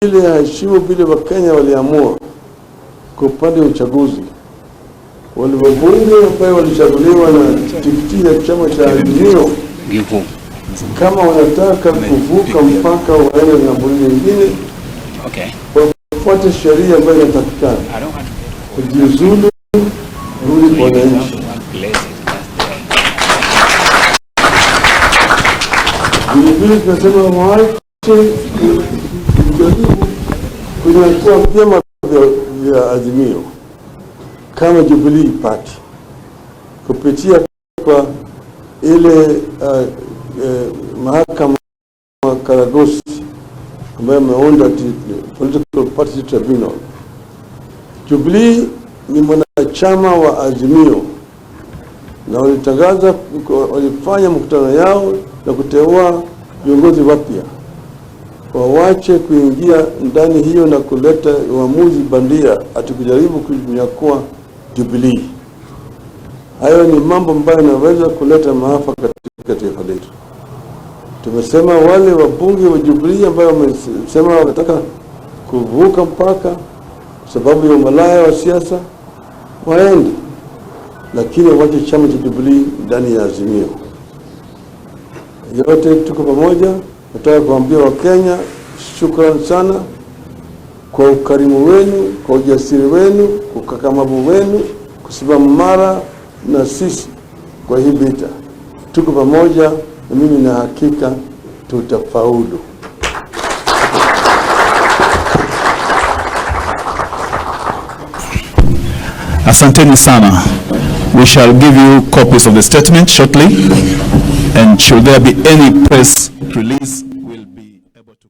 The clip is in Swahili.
ile haheshimu vile Wakenya waliamua kwa upande wa uchaguzi. Wale wabunge ambao walichaguliwa na tikiti ya chama cha Azimio, kama wanataka kuvuka mpaka waende na mbunge nyingine, wafuate sheria ambayo inatakikana, kujiuzulu, rudi kwa wananchi. Vile tunasema waache kunyakua vyama vya Azimio kama Jubilee Party kupitia kwa ile mahakama Karagosi ambayo ameunda Political Party Tribunal. Jubilee ni mwanachama wa Azimio na walitangaza, walifanya mkutano yao na kuteua viongozi wapya. Wawache kuingia ndani hiyo na kuleta uamuzi bandia atukujaribu kunyakua Jubilee. Hayo ni mambo ambayo yanaweza kuleta maafa katika taifa letu. Tumesema wale wabunge wa Jubilee ambao wamesema wanataka kuvuka mpaka sababu ya umalaya wa siasa waende, lakini wache chama cha Jubilee ndani ya Azimio. Yote tuko pamoja. Nataka kuambia Wakenya shukrani sana kwa ukarimu wenu, kwa ujasiri wenu, kwa ukakamavu wenu, kusimama mara na sisi kwa hii vita. Tuko pamoja na mimi na hakika tutafaulu. Asanteni sana. We shall give you copies of the statement shortly, and should there be any press